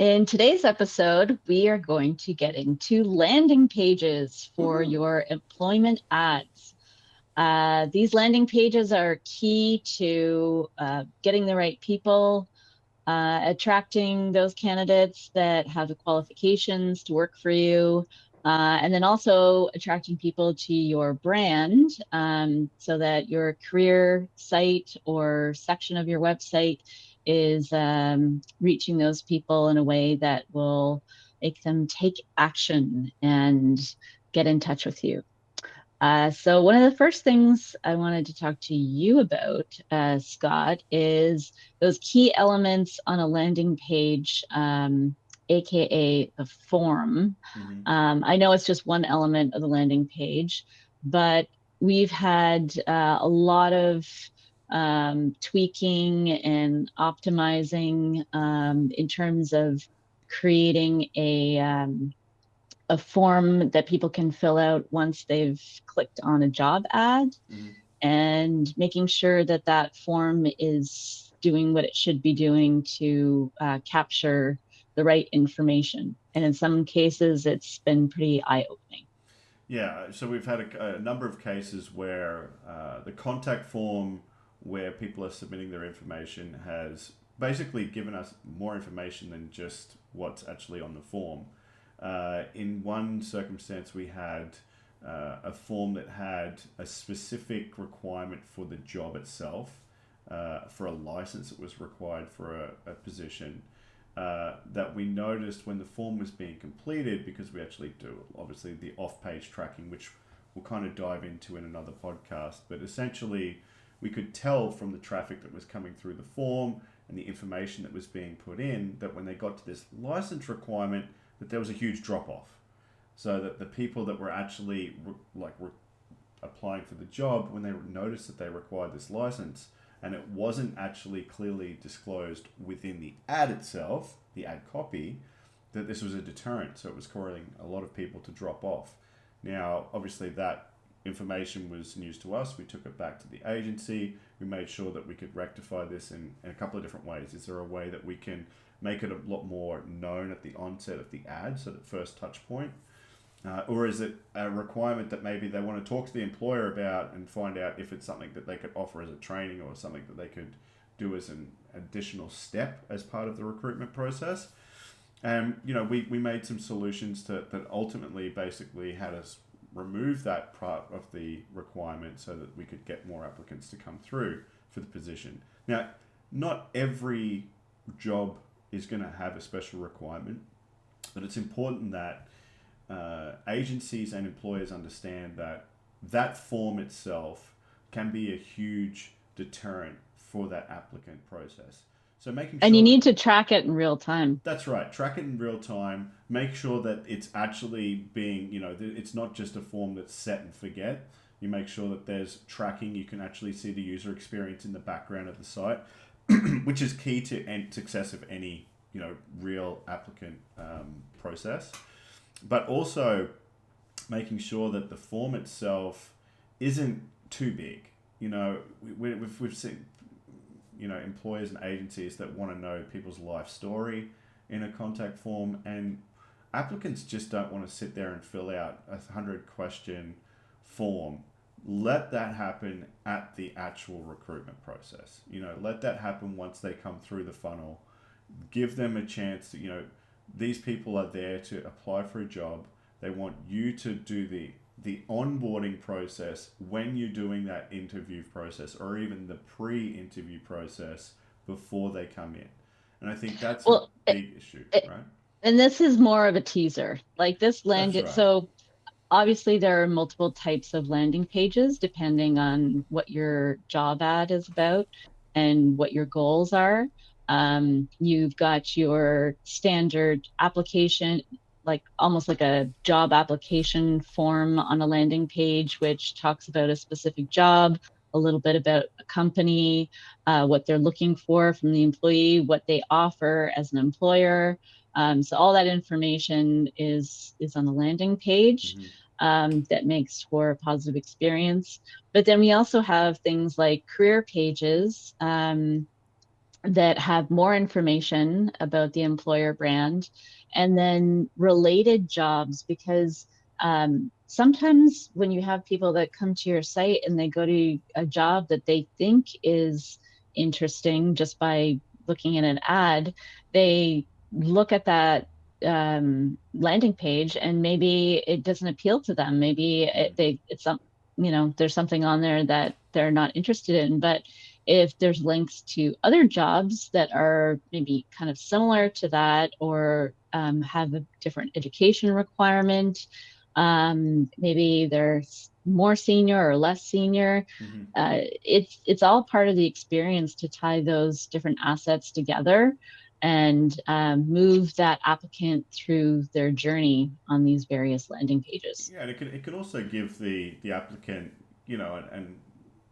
In today's episode, we are going to get into landing pages for your employment ads. These landing pages are key to getting the right people, attracting those candidates that have the qualifications to work for you, and then also attracting people to your brand so that your career site or section of your website is reaching those people in a way that will make them take action and get in touch with you. So one of the first things I wanted to talk to you about, Scott, is those key elements on a landing page, aka the form. I know it's just one element of the landing page, but we've had a lot of tweaking and optimizing in terms of creating a form that people can fill out once they've clicked on a job ad, and making sure that that form is doing what it should be doing to capture the right information. And in some cases, it's been pretty eye-opening. Yeah, so we've had a number of cases where the contact form where people are submitting their information has basically given us more information than just what's actually on the form. In one circumstance, we had a form that had a specific requirement for the job itself, for a license that was required for a position. That we noticed when the form was being completed, because we actually do obviously the off-page tracking, which we'll kind of dive into in another podcast. But essentially, we could tell from the traffic that was coming through the form and the information that was being put in that when they got to this license requirement, that there was a huge drop-off. So that the people that were actually applying for the job, when they noticed that they required this license, and it wasn't actually clearly disclosed within the ad itself, the ad copy, that this was a deterrent. So it was causing a lot of people to drop off. Now, obviously, that information was news to us. We took it back to the agency. We made sure that we could rectify this in a couple of different ways. Is there a way that we can make it a lot more known at the onset of the ad, so that first touch point? Or is it a requirement that maybe they want to talk to the employer about and find out if it's something that they could offer as a training or something that they could do as an additional step as part of the recruitment process? And, we made some solutions that ultimately basically had us remove that part of the requirement so that we could get more applicants to come through for the position. Now, not every job is going to have a special requirement, but it's important that agencies and employers understand that that form itself can be a huge deterrent for that applicant process. So making And you sure that need to track it in real time. that's right, track it in real time, make sure that it's actually being, it's not just a form that's set and forget. You make sure that there's tracking, you can actually see the user experience in the background of the site, which is key to success of any, real applicant process. But also making sure that the form itself isn't too big. We've seen, employers and agencies that want to know people's life story in a contact form, and applicants just don't want to sit there and fill out a 100-question form. Let that happen at the actual recruitment process. Let that happen once they come through the funnel. Give them a chance to, these people are there to apply for a job. They want you to do the onboarding process when you're doing that interview process, or even the pre-interview process before they come in. And I think that's a Well, big issue, right? and this is more of a teaser. Like this That's landed. right. So obviously, there are multiple types of landing pages depending on what your job ad is about and what your goals are. You've got your standard application, like almost like a job application form on a landing page, which talks about a specific job, a little bit about a company, what they're looking for from the employee, what they offer as an employer. So all that information is on the landing page. Mm-hmm. That makes for a positive experience. But then we also have things like career pages, that have more information about the employer brand, and then related jobs, because sometimes when you have people that come to your site and they go to a job that they think is interesting just by looking at an ad, they look at that landing page and maybe it doesn't appeal to them. Maybe it's some, there's something on there that they're not interested in. But if there's links to other jobs that are maybe kind of similar to that, or have a different education requirement, maybe they're more senior or less senior, Mm-hmm. it's all part of the experience to tie those different assets together and move that applicant through their journey on these various landing pages. Yeah, and it could also give the applicant,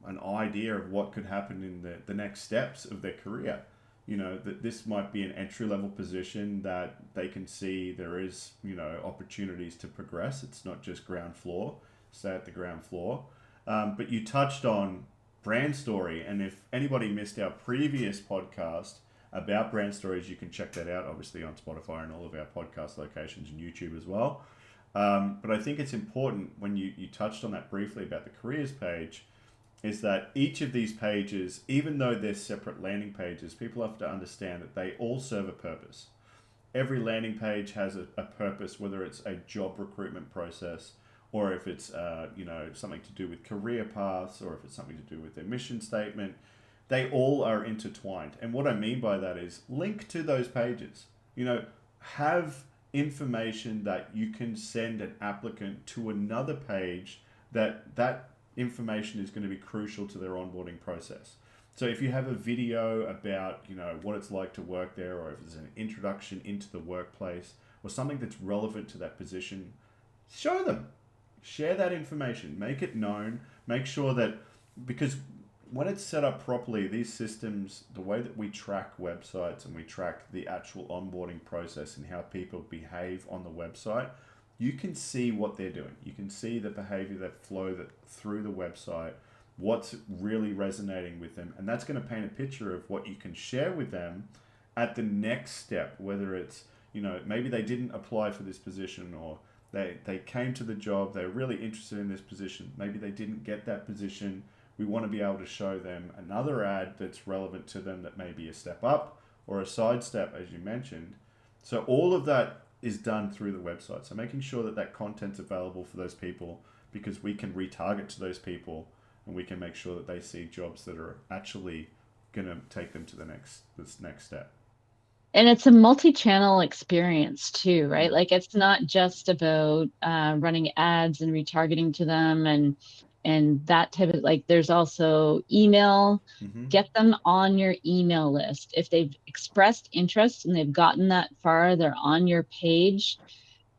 an idea of what could happen in the next steps of their career. That this might be an entry level position that they can see there is, opportunities to progress. It's not just ground floor, stay at the ground floor. But you touched on brand story, and if anybody missed our previous podcast about brand stories, you can check that out, obviously on Spotify and all of our podcast locations and YouTube as well. But I think it's important when you touched on that briefly about the careers page, is that each of these pages, even though they're separate landing pages, people have to understand that they all serve a purpose. Every landing page has a purpose, whether it's a job recruitment process, or if it's something to do with career paths, or if it's something to do with their mission statement. They all are intertwined. And what I mean by that is link to those pages. Have information that you can send an applicant to another page that information is going to be crucial to their onboarding process. So if you have a video about, what it's like to work there, or if it's an introduction into the workplace, or something that's relevant to that position, show them. Share that information. Make it known. Make sure that, because when it's set up properly, these systems, the way that we track websites and we track the actual onboarding process and how people behave on the website, you can see what they're doing. You can see the behavior that flow through the website, what's really resonating with them. And that's going to paint a picture of what you can share with them at the next step, whether it's, maybe they didn't apply for this position, or they came to the job, they're really interested in this position. Maybe they didn't get that position. We want to be able to show them another ad that's relevant to them, that may be a step up or a side step, as you mentioned. So all of that is done through the website. So making sure that that content's available for those people, because we can retarget to those people, and we can make sure that they see jobs that are actually going to take them to this next step. And it's a multi-channel experience too, right? Mm. Like it's not just about running ads and retargeting to them and that type of, like, there's also email. Mm-hmm. Get them on your email list. If they've expressed interest and they've gotten that far, they're on your page,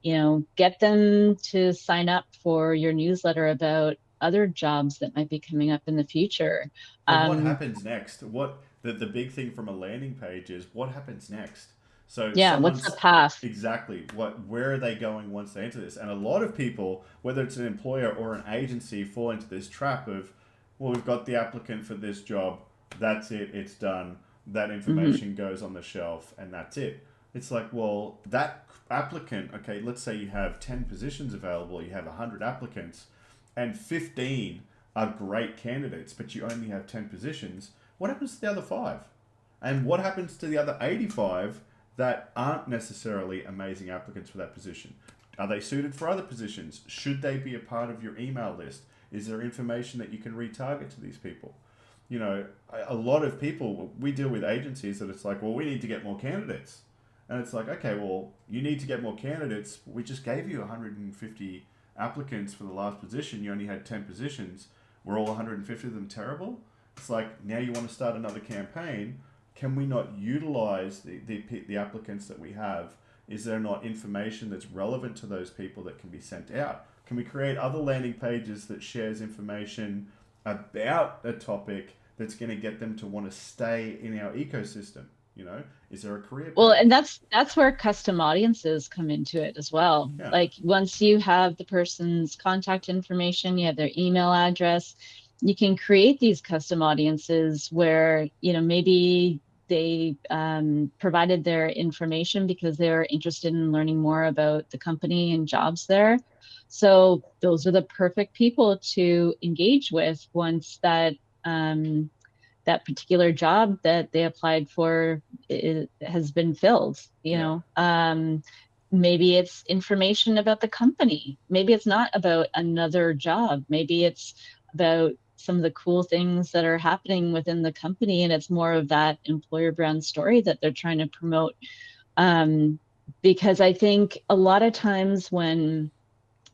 get them to sign up for your newsletter about other jobs that might be coming up in the future. But what Um, happens next? What the big thing from a landing page is what happens next. So yeah, what's the someone's path? exactly where are they going once they enter this? And a lot of people, whether it's an employer or an agency, fall into this trap of, well, we've got the applicant for this job, that's it, it's done. That Hmm. information goes on the shelf and that's it. It's like, well, that applicant, okay, let's say you have 10 positions available, you have 100 applicants, and 15 are great candidates, but you only have 10 positions. What happens to the other five? And what happens to the other 85 that aren't necessarily amazing applicants for that position? Are they suited for other positions? Should they be a part of your email list? Is there information that you can retarget to these people? A lot of people, we deal with agencies that it's like, well, we need to get more candidates. And it's like, okay, well, you need to get more candidates. We just gave you 150 applicants for the last position. You only had 10 positions. Were all 150 of them terrible? It's like, now you want to start another campaign. Can we not utilize the applicants that we have? Is there not information that's relevant to those people that can be sent out? Can we create other landing pages that shares information about a topic that's going to get them to want to stay in our ecosystem? Is there a career Well, page? and that's where custom audiences come into it as well. Yeah. Like once you have the person's contact information, you have their email address, you can create these custom audiences where, maybe they provided their information because they were interested in learning more about the company and jobs there. So those are the perfect people to engage with once that particular job that they applied for has been filled. Yeah. Maybe it's information about the company. Maybe it's not about another job. Maybe it's about some of the cool things that are happening within the company, and it's more of that employer brand story that they're trying to promote. Because I think a lot of times when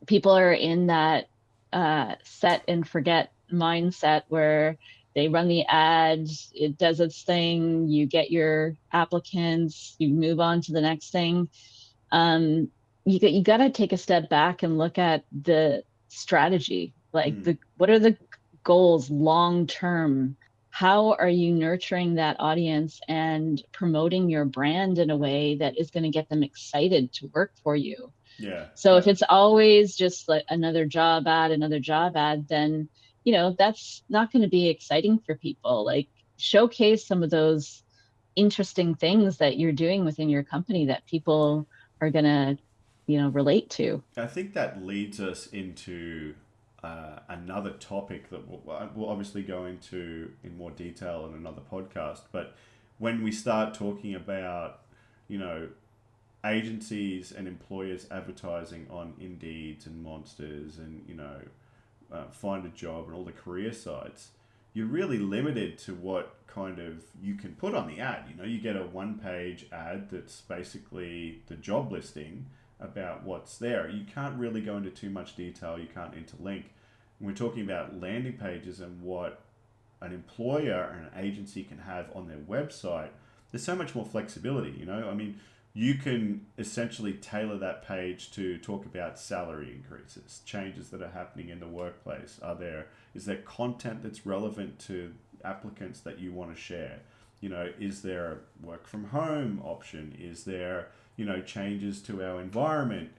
people are in that set and forget mindset where they run the ad, it does its thing, you get your applicants, you move on to the next thing. You got to take a step back and look at the strategy, like Mm. the what are the goals long term? How are you nurturing that audience and promoting your brand in a way that is going to get them excited to work for you? Yeah. So if it's always just like another job ad, then, that's not going to be exciting for people. Like showcase some of those interesting things that you're doing within your company that people are going to, relate to. I think that leads us into another topic that we'll obviously go into in more detail in another podcast. But when we start talking about, you know, agencies and employers advertising on Indeeds and Monsters and, Find a Job and all the career sites, you're really limited to what kind of you can put on the ad. You get a one-page ad that's basically the job listing about what's there. You can't really go into too much detail. You can't interlink. When we're talking about landing pages and what an employer and an agency can have on their website, there's so much more flexibility. I mean, you can essentially tailor that page to talk about salary increases, changes that are happening in the workplace. Is there content that's relevant to applicants that you want to share? Is there a work from home option? Is there, changes to our environment?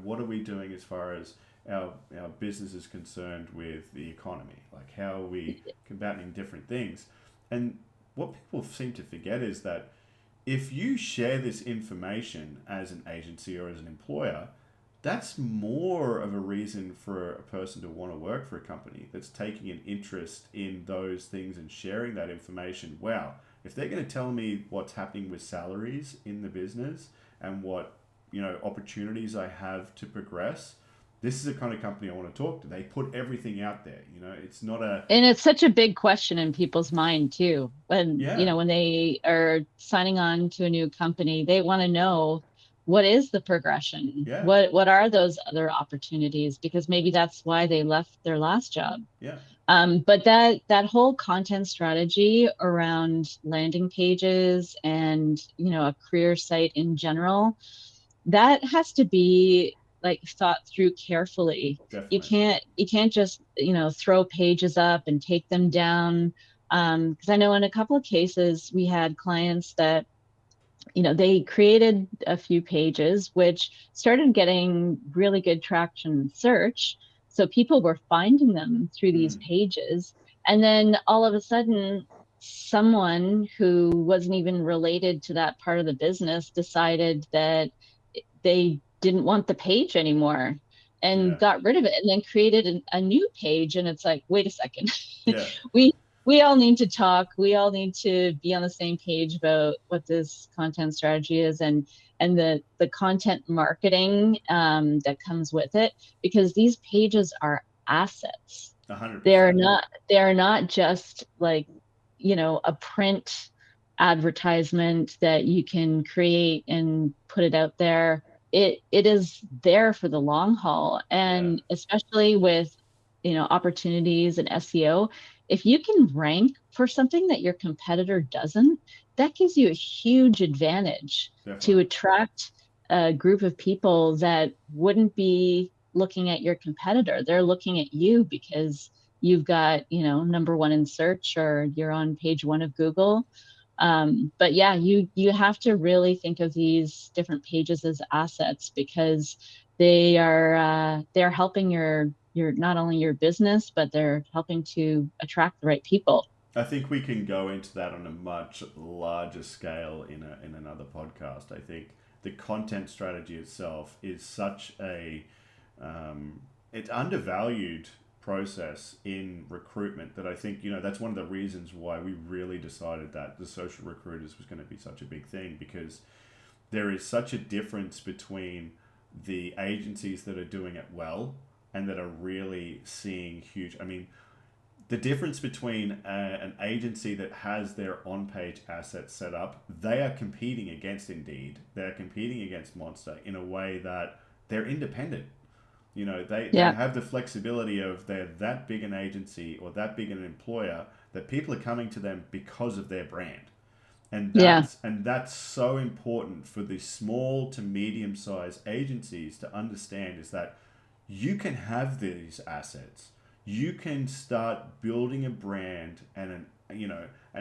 What are we doing as far as our business is concerned with the economy? Like, how are we combating different things? And what people seem to forget is that if you share this information as an agency or as an employer, that's more of a reason for a person to want to work for a company that's taking an interest in those things and sharing that information. Wow, if they're going to tell me what's happening with salaries in the business and what, opportunities I have to progress, this is the kind of company I want to talk to. They put everything out there. It's not a, And it's such a big question in people's mind too. When, yeah, when they are signing on to a new company, they want to know what is the progression? yeah, What are those other opportunities? Because maybe that's why they left their last job. yeah, But that whole content strategy around landing pages and, a career site in general, that has to be like thought through carefully. You definitely. can't just, throw pages up and take them down. Because I know in a couple of cases we had clients that, they created a few pages which started getting really good traction in search. So people were finding them through these Mm, pages. And then all of a sudden, someone who wasn't even related to that part of the business decided that they didn't want the page anymore yeah, and got rid of it and then created a new page. And it's like, wait a second. yeah, we we all need to talk. We all need to be on the same page about what this content strategy is and the content marketing that comes with it, because these pages are assets. They're 100%. not they're not just like, a print advertisement that you can create and put it out there. It is there for the long haul. Yeah, And especially with, opportunities and SEO, if you can rank for something that your competitor doesn't, that gives you a huge advantage to definitely. attract a group of people that wouldn't be looking at your competitor. They're looking at you because you've got, number one in search or you're on page one of Google. But yeah, you have to really think of these different pages as assets, because they're helping your not only your business, but they're helping to attract the right people. I think we can go into that on a much larger scale in another podcast. I think the content strategy itself is such a it's undervalued process in recruitment that I think that's one of the reasons why we really decided that the social recruiters was going to be such a big thing, because there is such a difference between the agencies that are doing it well and that are really seeing huge. I mean, the difference between an agency that has their on-page assets set up, they are competing against Indeed, they're competing against Monster in a way that they're independent. They Yeah, have the flexibility of they're that big an agency or that big an employer that people are coming to them because of their brand. And yeah, that's so important for the small to medium sized agencies to understand, is that you can have these assets. You can start building a brand and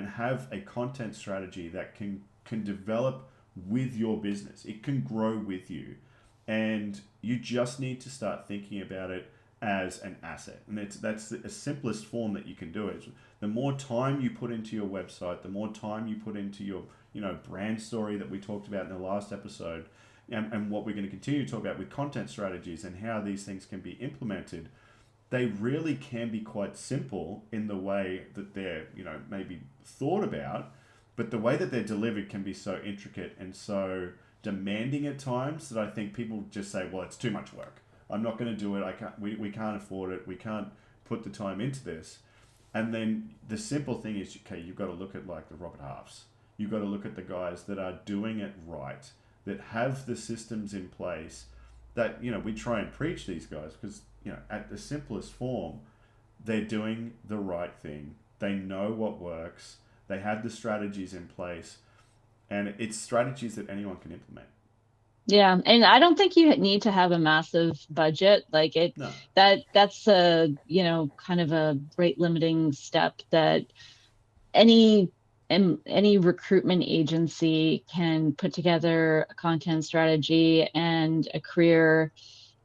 have a content strategy that can develop with your business. It can grow with you, and you just need to start thinking about it as an asset. And that's the simplest form that you can do it. The more time you put into your website, the more time you put into your brand story that we talked about in the last episode, and what we're going to continue to talk about with content strategies and how these things can be implemented. They really can be quite simple in the way that they're maybe thought about, but the way that they're delivered can be so intricate and so demanding at times that I think people just say, well, it's too much work, I'm not going to do it, I can't, we can't afford it, we can't put the time into this. And then the simple thing is, okay, you've got to look at like the Robert Halfs. You've got to look at the guys that are doing it right, that have the systems in place, that we try and preach these guys, because at the simplest form, they're doing the right thing. They know what works. They have the strategies in place, and it's strategies that anyone can implement. yeah. And I don't think you need to have a massive budget. Like it, No. that's a, kind of a rate limiting step that any any recruitment agency can put together a content strategy and a career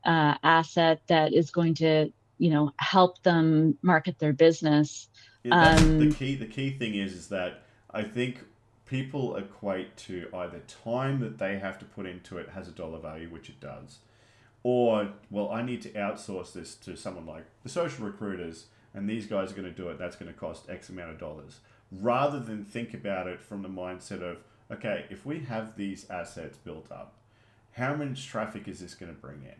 asset that is going to, help them market their business. That's the Um, key. The key thing is that I think people equate to either time that they have to put into it has a dollar value, which it does, or, well, I need to outsource this to someone like the social recruiters, and these guys are going to do it. That's going to cost X amount of dollars, rather than think about it from the mindset of, okay, if we have these assets built up, how much traffic is this going to bring in?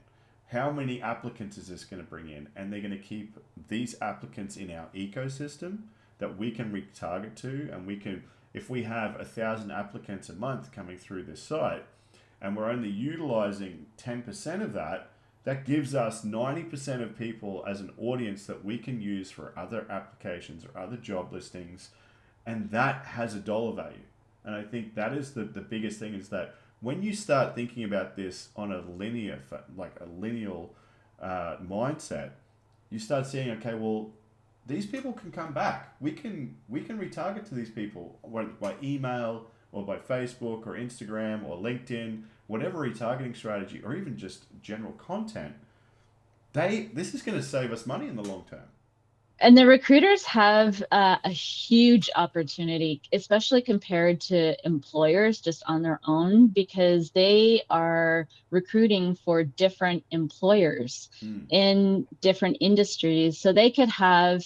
How many applicants is this going to bring in? And they're going to keep these applicants in our ecosystem that we can retarget to, and we can, if we have 1,000 applicants a month coming through this site, and we're only utilizing 10% of that, that gives us 90% of people as an audience that we can use for other applications or other job listings, and that has a dollar value. And I think that is the biggest thing, is that when you start thinking about this on a lineal mindset, you start seeing, okay, well, these people can come back. We can retarget to these people by email or by Facebook or Instagram or LinkedIn, whatever retargeting strategy, or even just general content. This is going to save us money in the long term. and the recruiters have a huge opportunity, especially compared to employers just on their own, because they are recruiting for different employers Mm. in different industries. So they could have,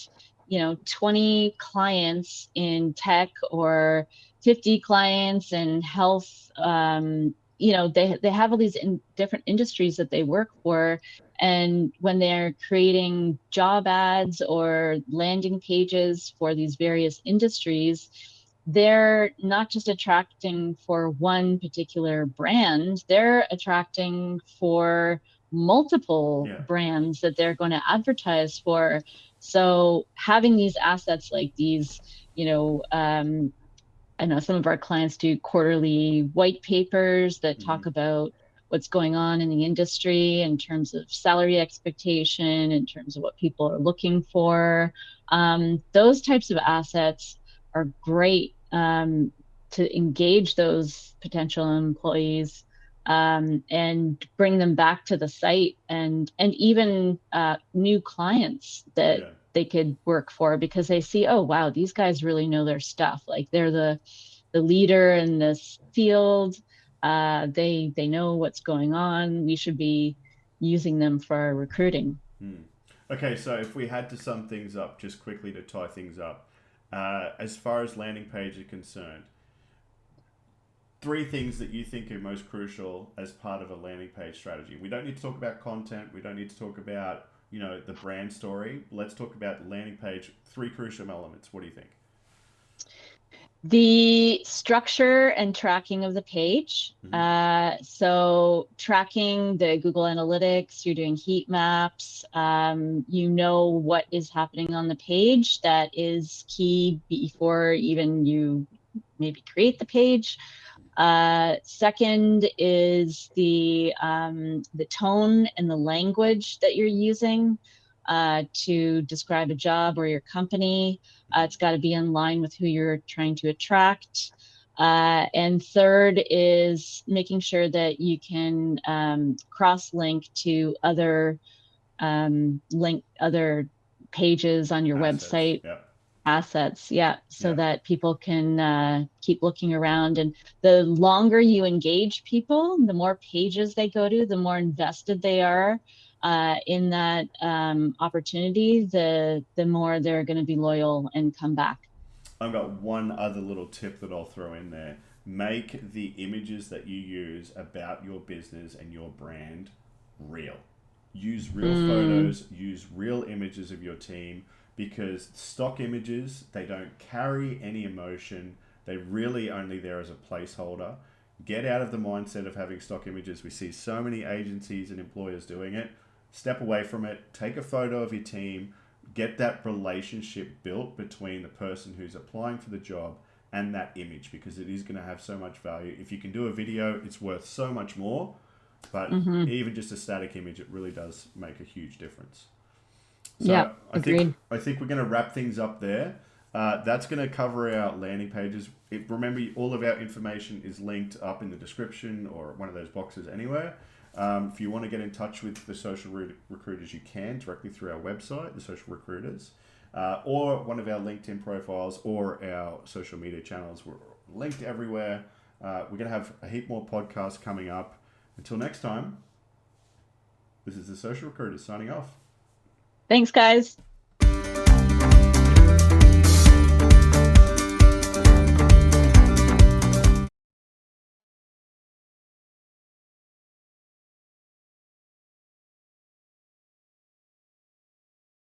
20 clients in tech or 50 clients in health. They have all these different industries that they work for, and when they're creating job ads or landing pages for these various industries, they're not just attracting for one particular brand, they're attracting for multiple Yeah. brands that they're going to advertise for. So having these assets like these, you know, um, I know some of our clients do quarterly white papers that Mm-hmm. talk about what's going on in the industry in terms of salary expectation, in terms of what people are looking for. Those types of assets are great to engage those potential employees and bring them back to the site, and even new clients that Yeah. they could work for, because they see, oh wow, these guys really know their stuff. Like they're the leader in this field. They know what's going on. We should be using them for our recruiting. Hmm. Okay, so if we had to sum things up just quickly to tie things up, as far as landing page are concerned, three things that you think are most crucial as part of a landing page strategy. We don't need to talk about content. We don't need to talk about, the brand story. Let's talk about landing page. Three crucial elements. What do you think? The structure and tracking of the page. Mm-hmm. So tracking the Google Analytics, you're doing heat maps. You know what is happening on the page that is key before even you maybe create the page. Second is the tone and the language that you're using to describe a job or your company. It's got to be in line with who you're trying to attract. And third is making sure that you can cross-link to other pages on your Assets. website, Yep. assets, yeah, so Yep. that people can keep looking around. And the longer you engage people, the more pages they go to, the more invested they are in that opportunity, the more they're going to be loyal and come back. I've got one other little tip that I'll throw in there. Make the images that you use about your business and your brand real. Use real Mm, photos, use real images of your team, because stock images, they don't carry any emotion. They're really only there as a placeholder. Get out of the mindset of having stock images. We see so many agencies and employers doing it. Step away from it. Take a photo of your team. Get that relationship built between the person who's applying for the job and that image, because it is going to have so much value. If you can do a video, it's worth so much more. But hmm. even just a static image, it really does make a huge difference. Yeah, So I think agreed. I think we're going to wrap things up there. That's going to cover our landing pages. Remember, all of our information is linked up in the description or one of those boxes anywhere. If you want to get in touch with the social recruiters, you can directly through our website, the social recruiters, or one of our LinkedIn profiles or our social media channels. We're linked everywhere. We're going to have a heap more podcasts coming up. Until next time, this is the social recruiters signing off. Thanks, guys.